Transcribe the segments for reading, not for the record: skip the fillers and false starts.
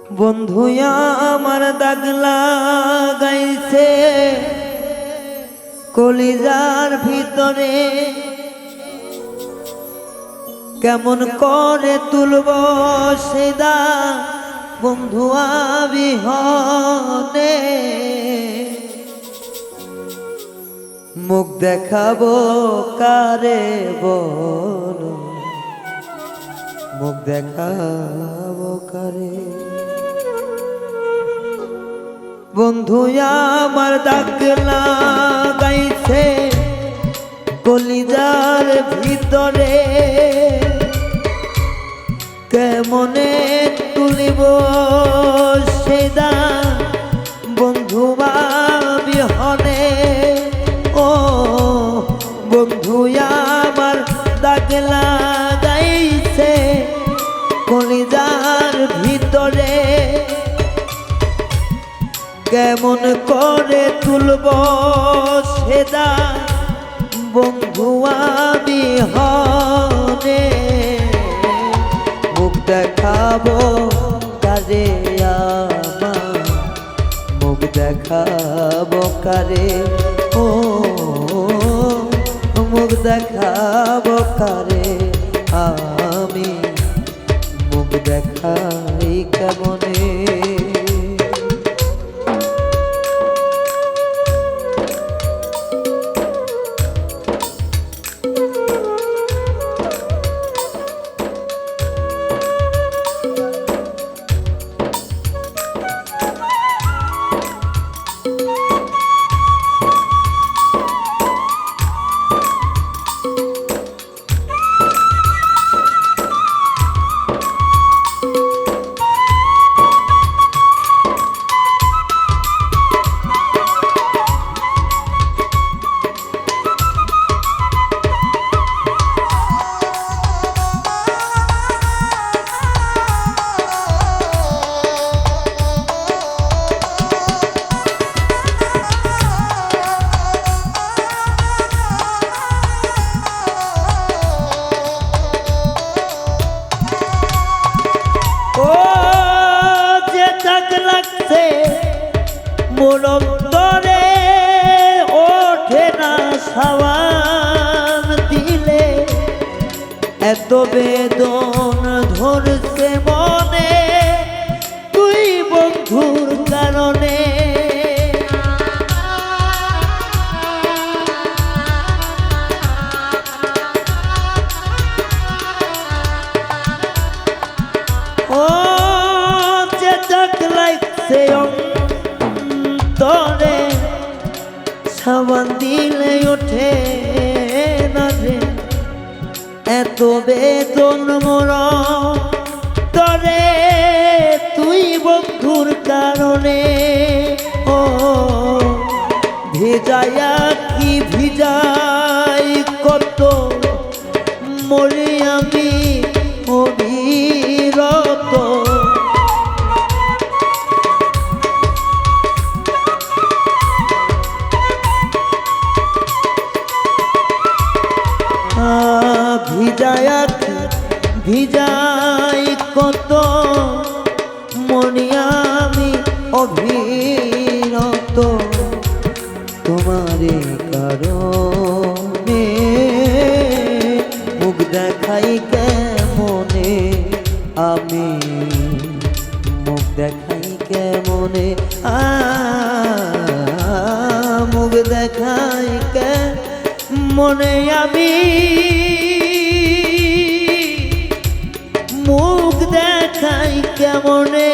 বন্ধুয়া আমার দাগ লাগাইছে কলিজার ভিতরে, কেমন করে তুলব সেদা বন্ধুয়া বিহনে। মুখ দেখাবো কারে বলো, মুখ দেখাবো কারে। বন্ধুয়া আমার দাগ লাগাইছে কলিজার ভিতরে, কেমনে তুলিব সেদা বন্ধুয়া বিহনে। ও বন্ধুয়া আমার দাগ লাগাইছে কলিজার ভিতরে, কেমন করে তুলব সেদা বন্ধুয়া বিহনে। মুখ দেখাবো কারে আমার, মুখ দেখাবো কারে। ও মুখ দেখাবো কারে আমি, মুখ দেখাই কেমনে। মোর অন্তরে ওঠে না সাবান দিলে, এত বেদন ধরছে মনে তুই বন্ধুর কারণে। ও যে দাগ লাগছে তরে সাবান দিলে ওঠে না রে, এত বেদন মোর তরে তুই বন্ধুর কারণে। ও ভিজায়া কি ভিজাই কত মরি আমি অবিরত। ভিজায়া ভিজাই কত মনি আমি অভিরত, তোমারে কারণে মুখ দেখাই কেমনে আমি, মুখ দেখাই কেমনে মুখ দেখাই কেমনে আমি, মুখ দেখাই কেমনে।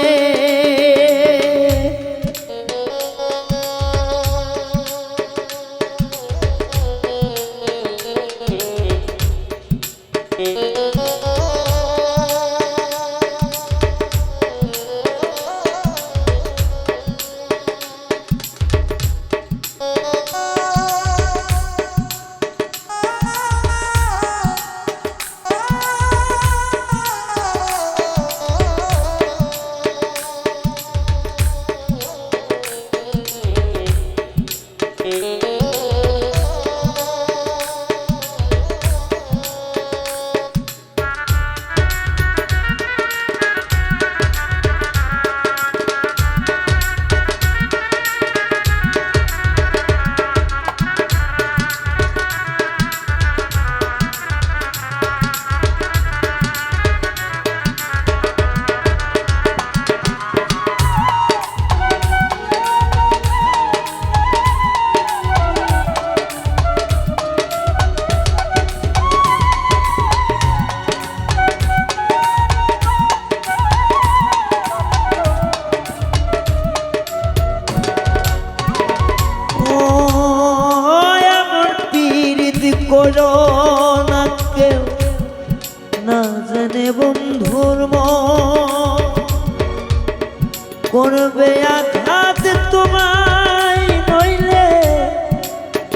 করবে আঘাত তোমায়, নইলে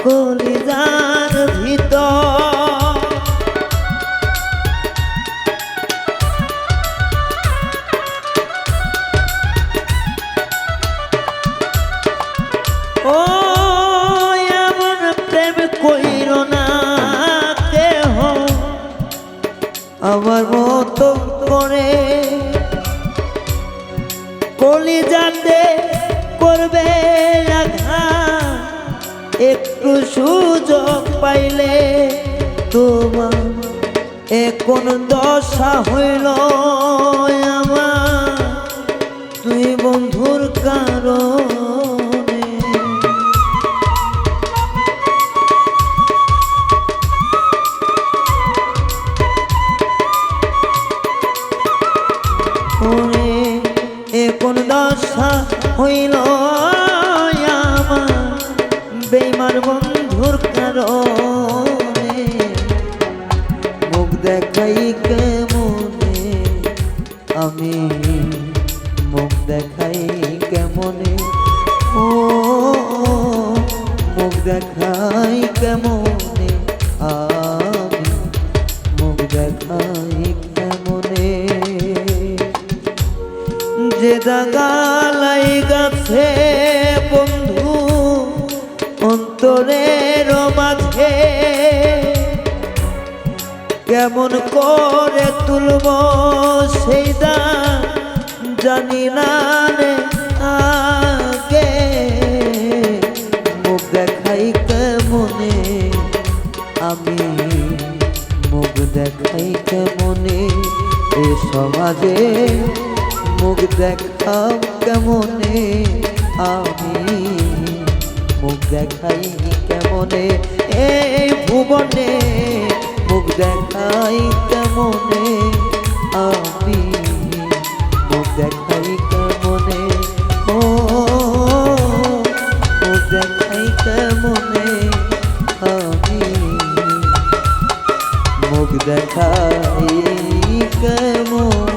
কলিজার ভিতর। ও এমন প্রেম কইর না কেহ আমার মতো করে, কলিজাতে করবে আঘাত, একটু সুযোগ পাইলে তোমার কোন দশা হইল আমার তুই বন্ধুর কারণে। ওরে কোন দশা হইল আমার বেইমান বন্ধুর কারণে, মুখ দেখাই কেমনে আমি, মুখ দেখাই কেমনে, ও মুখ দেখাই কেমনে আমি, মুখ দেখাই কেমনে। যে দাগালাই গাছে বন্ধু অন্তরের মাঝে, কেমন করে তুলব সেই দাগ জানি না রে আগে, মুখ দেখাই কেমনে আমি, মুখ দেখাই কেমনে এ সমাজে, মুখ দেখাও কেমনে আমি, মুখ দেখাই কেমনে এই ভুবনে, মুখ দেখাই কেমনে আমি, মুখ দেখাই কেমনে, ও মুখ দেখাই কেমনে আমি, মুখ দেখাই কেমন।